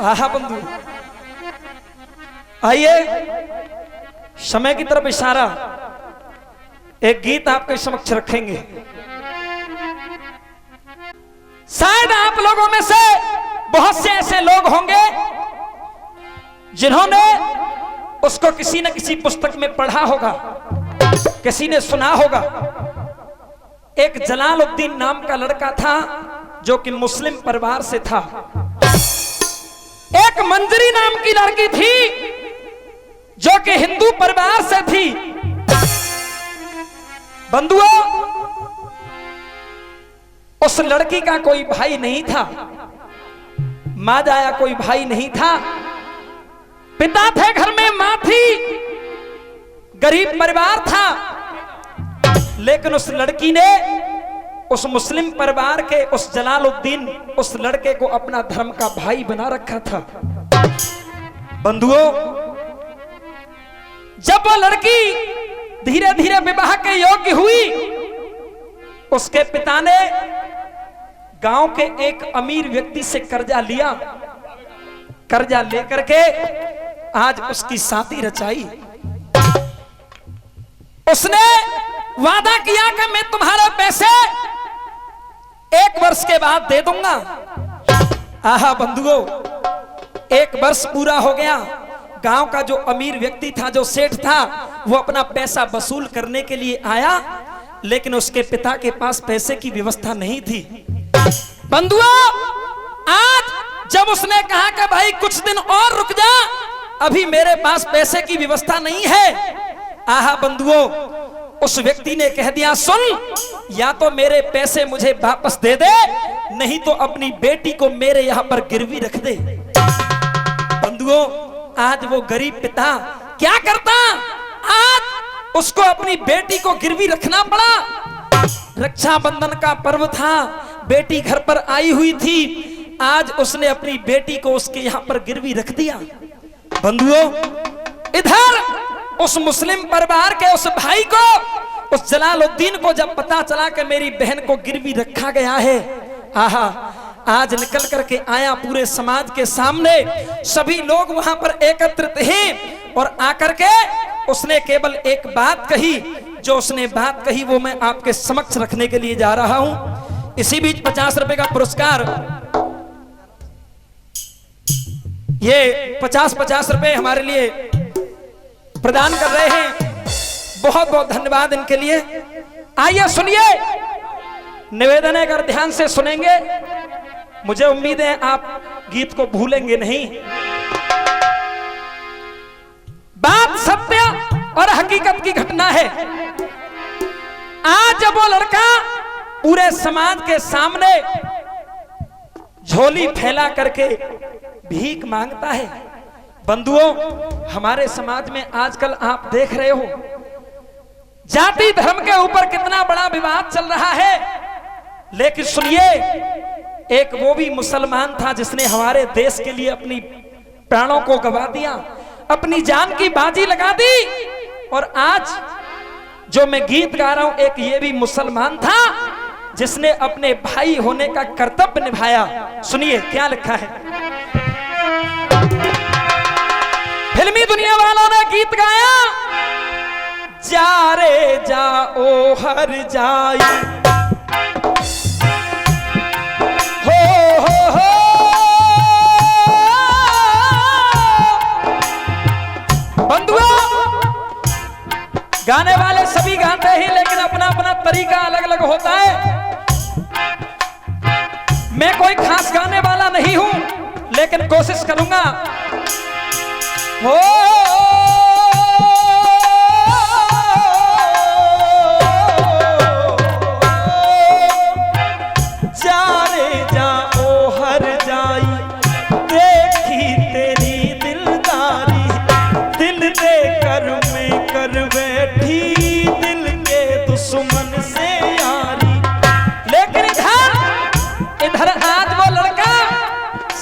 आहा बंधु, आइए समय की तरफ इशारा, एक गीत आपके समक्ष रखेंगे। शायद आप लोगों में से बहुत से ऐसे लोग होंगे जिन्होंने उसको किसी न किसी पुस्तक में पढ़ा होगा, किसी ने सुना होगा। एक जलालुद्दीन नाम का लड़का था जो कि मुस्लिम परिवार से था। एक मंजरी नाम की लड़की थी जो कि हिंदू परिवार से थी। बंधुओं, उस लड़की का कोई भाई नहीं था, मां जाया कोई भाई नहीं था। पिता थे घर में, मां थी, गरीब परिवार था। लेकिन उस लड़की ने उस मुस्लिम परिवार के उस जलालुद्दीन उस लड़के को अपना धर्म का भाई बना रखा था। बंधुओं, जब वो लड़की धीरे धीरे विवाह के योग्य हुई, उसके पिता ने गांव के एक अमीर व्यक्ति से कर्जा लिया। कर्जा लेकर के आज उसकी शादी रचाई। उसने वादा किया कि मैं तुम्हारे पैसे 1 वर्ष के बाद दे दूंगा। आहा बंधुओं, 1 वर्ष पूरा हो गया। गांव का जो अमीर व्यक्ति था, जो सेठ था, वो अपना पैसा वसूल करने के लिए आया, लेकिन उसके पिता के पास पैसे की व्यवस्था नहीं थी। बंधुओं, आज जब उसने कहा कि भाई कुछ दिन और रुक जा, अभी मेरे पास पैसे की व्यवस्था नहीं है। आहा बंधुओं, उस व्यक्ति ने कह दिया, सुन, या तो मेरे पैसे मुझे वापस दे दे, नहीं तो अपनी बेटी को मेरे यहां पर गिरवी रख दे। बंधुओं, आज वो गरीब पिता क्या करता, आज उसको अपनी बेटी को गिरवी रखना पड़ा। रक्षाबंधन का पर्व था, बेटी घर पर आई हुई थी, आज उसने अपनी बेटी को उसके यहां पर गिरवी रख दिया। बंधुओं, इधर उस मुस्लिम परिवार के उस भाई को, उस जलालुद्दीन को जब पता चला कि मेरी बहन को गिरवी रखा गया है, आहा, आज निकल करके आया पूरे समाज के सामने। सभी लोग वहां पर एकत्रित हैं और आकर के उसने केवल एक बात कही। जो उसने बात कही वो मैं आपके समक्ष रखने के लिए जा रहा हूं। इसी बीच 50 रुपए का पुरस्कार, ये 50-50 रुपए हमारे लिए प्रदान कर रहे हैं। बहुत बहुत धन्यवाद इनके लिए। आइए सुनिए, निवेदन है, अगर ध्यान से सुनेंगे, मुझे उम्मीद है आप गीत को भूलेंगे नहीं। बात सत्य और हकीकत की घटना है। आज जब वो लड़का पूरे समाज के सामने झोली फैला करके भीख मांगता है। बंधुओं, हमारे समाज में आजकल आप देख रहे हो, जाति धर्म के ऊपर कितना बड़ा विवाद चल रहा है। लेकिन सुनिए, एक वो भी मुसलमान था जिसने हमारे देश के लिए अपनी प्राणों को गवा दिया, अपनी जान की बाजी लगा दी। और आज जो मैं गीत गा रहा हूं, एक ये भी मुसलमान था जिसने अपने भाई होने का कर्तव्य निभाया। सुनिए क्या लिखा है। फिल्मी दुनिया वालों ने गीत गाया, जा रे जाओ हर जाई, गाने वाले सभी गाते हैं, लेकिन अपना अपना तरीका अलग अलग होता है। मैं कोई खास गाने वाला नहीं हूं, लेकिन कोशिश करूंगा। हो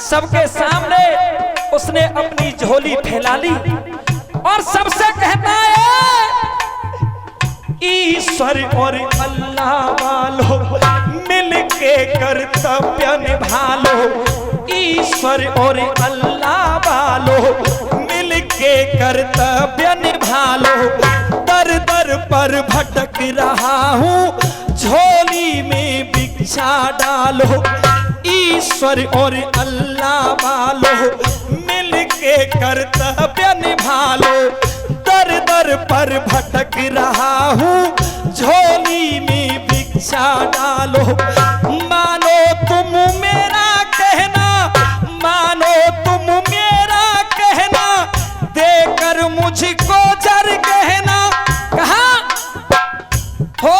सबके सामने उसने अपनी झोली फैला ली और सबसे कहता है, ईश्वर और अल्लाह वालों मिलके कर्तव्य निभा लो। ईश्वर और अल्लाह वालो मिलके कर्तव्य निभालो। दर दर पर भटक रहा हूँ, झोली में भिक्षा डालो। ईश्वर और अल्लाह वालो मिलके कर्तव्य निभालो। दर दर पर भटक रहा हूँ, झोली में भिक्षा डालो। मानो तुम मेरा कहना, मानो तुम मेरा कहना, देकर मुझको जर कहना। कहा हो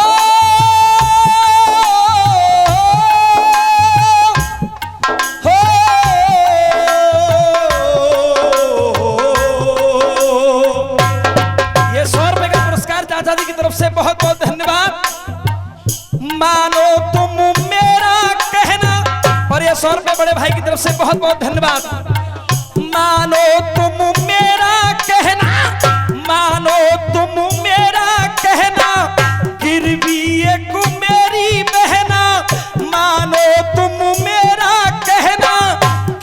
ये 100 रुपए का पुरस्कार चाचा जी की तरफ से बहुत बहुत धन्यवाद। मानो तुम मेरा कहना, और ये 100 रुपए बड़े भाई की तरफ से बहुत बहुत धन्यवाद। मानो तुम मेरा कहना, मानो तुम मेरा कहना, गिरवी एक मेरी बहना। मानो तुम मेरा कहना,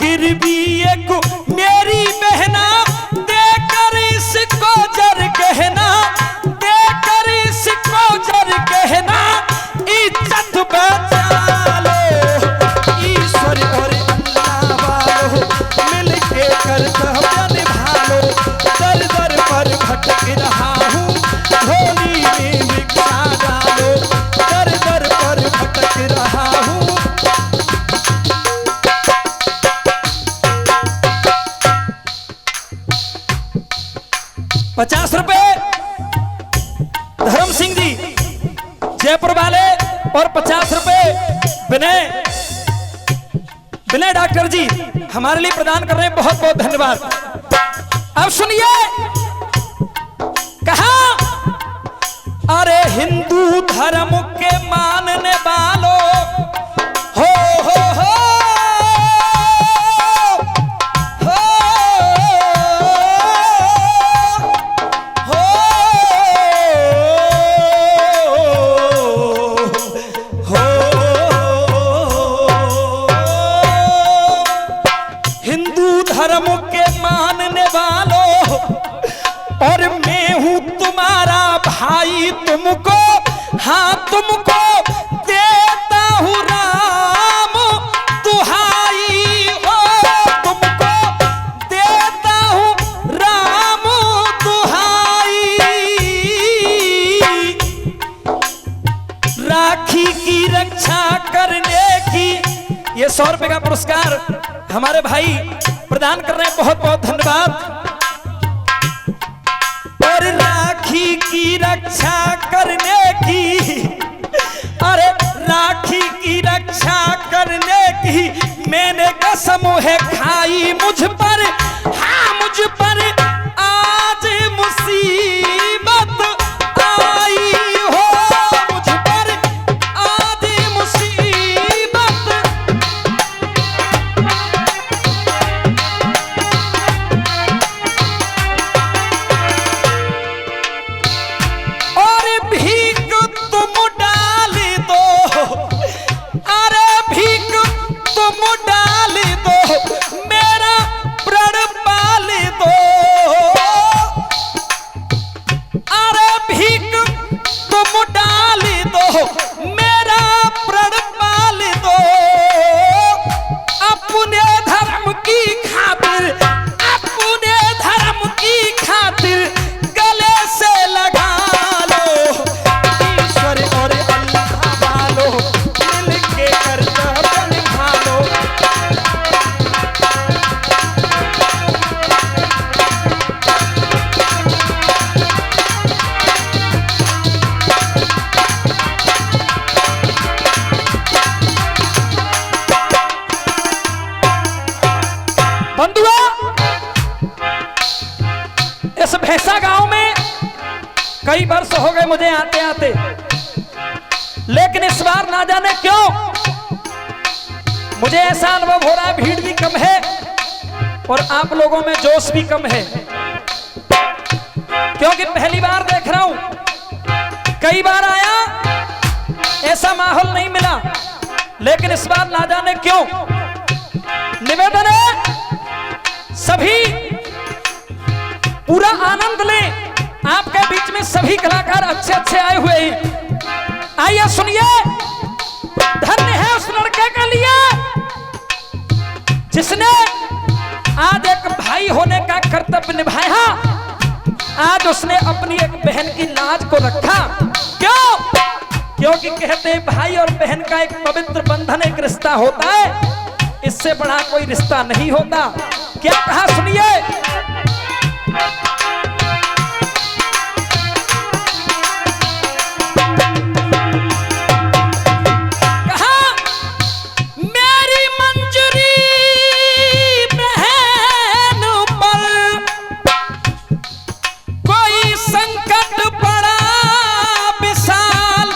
गिरवी एक मेरी बहना, देकर इसको जर कहना, देकर इसको जर कहना। इज्जत बचा लो, ईश्वर और अल्लाह वालो मिलके कर्तव्य निभालो। दर दर पर भटक रहा हूँ, झोली में भिक्षा डालो। दर दर पर भटक रहा हूँ। ₹50 धर्म सिंह जी जयपुर वाले, और 50 रुपए विनय डॉक्टर जी हमारे लिए प्रदान कर रहे हैं। बहुत बहुत धन्यवाद। अब सुनिए, कहा अरे हिंदू धर्म के मानने वालों, हो हो हो धर्म के मानने वालों, और मैं हूं तुम्हारा भाई, तुमको हाँ तुमको देता हूं राम दुहाई। हो तुमको देता हूं राम दुहाई। राखी की रक्षा करने की, ये 100 रुपए का पुरस्कार हमारे भाई प्रदान कर रहे हैं। बहुत बहुत धन्यवाद। और राखी की रक्षा करने की, अरे राखी की रक्षा करने की मैंने कसम है खाई। मुझ पर हाँ मुझ पर आज मुसीबत आई। हो मुझ पर आज मुसीबत, और भीख तुम डाल दो, अरे भीख तुम डाल दो, मेरा प्रण पाल दो। अरे भीख तुम डाल दो, मेरा प्रण पाल दो। अपने धर्म की खातिर, अपने धर्म की खातिर गले से लगा लो। ईश्वर और अल्लाह वालो मिलके कर्तव्य निभालो। बंधुओं, इस भैंसा गांव में कई वर्ष हो गए मुझे आते आते, लेकिन इस बार ना जाने क्यों मुझे ऐसा अनुभव हो रहा है, भीड़ भी कम है और आप लोगों में जोश भी कम है। क्योंकि पहली बार देख रहा हूं, कई बार आया ऐसा माहौल नहीं मिला, लेकिन इस बार ना जाने क्यों निवेदन है सभी पूरा आनंद लें। आपके बीच में सभी कलाकार अच्छे अच्छे आए हुए हैं। आइए सुनिए, धन्य है उस लड़के के लिए जिसने आज एक भाई होने का कर्तव्य निभाया। आज उसने अपनी एक बहन की लाज को रखा। क्यों? क्योंकि कहते हैं भाई और बहन का एक पवित्र बंधन, एक रिश्ता होता है, इससे बड़ा कोई रिश्ता नहीं होता। क्या कहा सुनिए, कहा मेरी मंजूरी बहन पर कोई संकट पड़ा विशाल,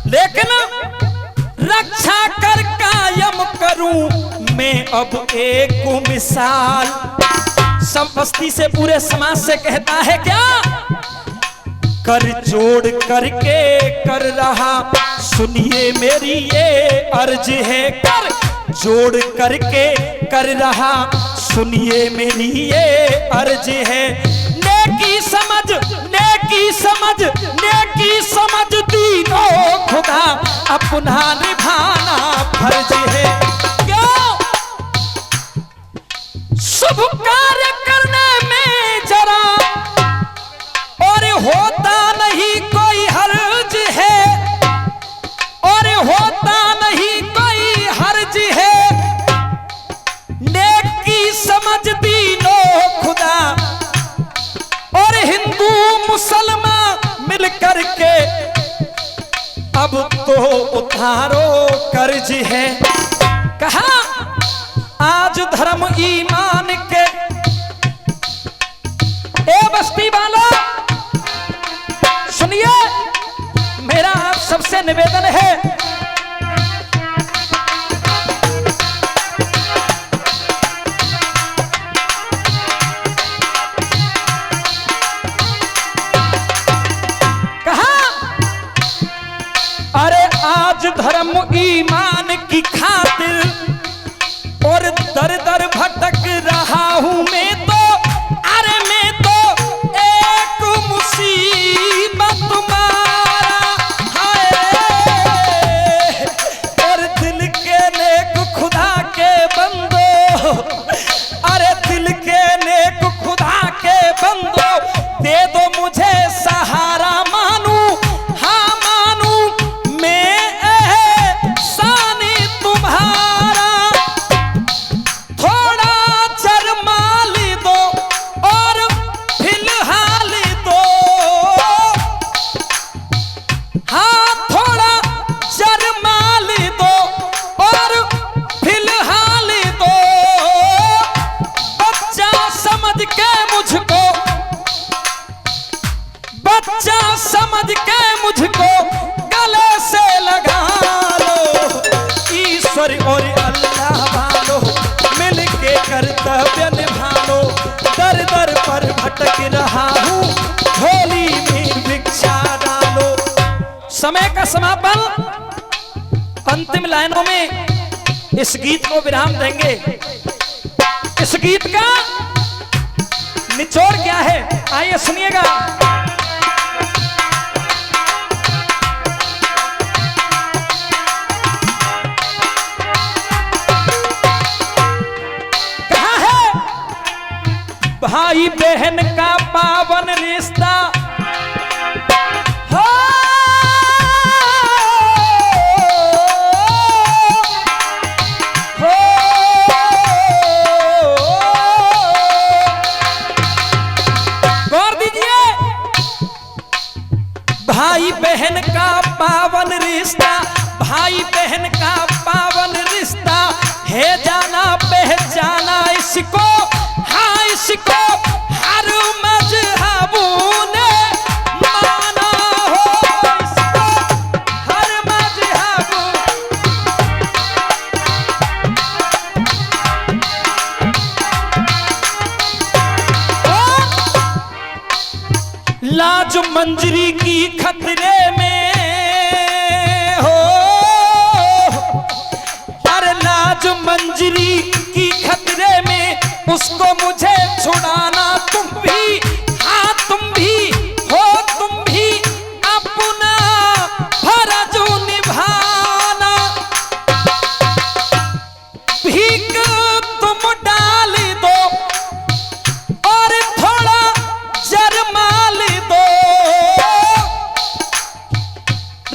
लेकिन रक्षा कर कायम करूं मैं अब एक मिसाल। सब बस्ती से पूरे समाज से कहता है क्या, कर जोड़ करके कर रहा सुनिए मेरी ये अर्ज है, कर जोड़ करके कर रहा सुनिए मेरी ये अर्ज है। नेकी समझ नेकी समझ नेकी समझ दीनो खुदा अपना निभाना फर्ज है। क्यों? शुभ कार्य करने में जरा और होता नहीं कोई हर्ज है, और होता नहीं कोई हर्ज है। नेकी समझ दीनो खुदा और हिंदू मुसलमान मिल करके अब तो उतारो कर्ज है। कहा आज धर्म ईमान के ए बस्ती वालों सुनिए, मेरा आप सबसे निवेदन है, कहा अरे आज धर्म ईमान की खातिर और दर दर भटक रहा हूं मैं तो, अरे मैं तो एक मुसीबत मारा हाय। और दिल के नेक खुदा के बंदो, अरे दिल के नेक खुदा के बंदो दे दो मुझे सहारा, मानू हाँ मानू मैं एहसानी तुम्हारा। समझ के मुझको गले से लगा लो, ईश्वर और अल्लाह वालो मिल के कर्तव्य निभा लो। दर दर पर भटक रहा हूँ झोली में भिक्षा डालो। समय का समापन, अंतिम लाइनों में इस गीत को विराम देंगे। इस गीत का निचोड़ क्या है आइए सुनिएगा। भाई बहन का पावन रिश्ता हो, गौर दीजिए, भाई बहन का पावन रिश्ता, भाई बहन का पावन रिश्ता है, जाना पहचाना इसको, हाँ इसको हर मजहबों ने माना हो, इसको हर मजहब। लाज मंजरी की खतरे में हो, अरे लाज मंजरी की खतरे में उसको मुझे छुड़ाना। तुम भी, हाँ तुम भी हो, तुम भी अपना फर्ज निभाना। भीख तुम डाल दो और थोड़ा जरमाल दो।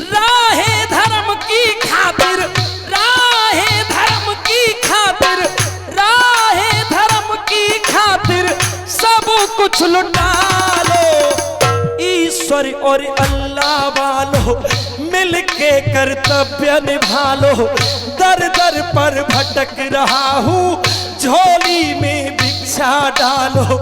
राहे धर्म की खातिर, राहे धर्म की खातिर, राहे धर्म की खातिर सब कुछ लुटा लो। ईश्वर और अल्लाह वालों मिलके कर्तव्य निभा लो। दर दर पर भटक रहा हूँ, झोली में भिक्षा डालो।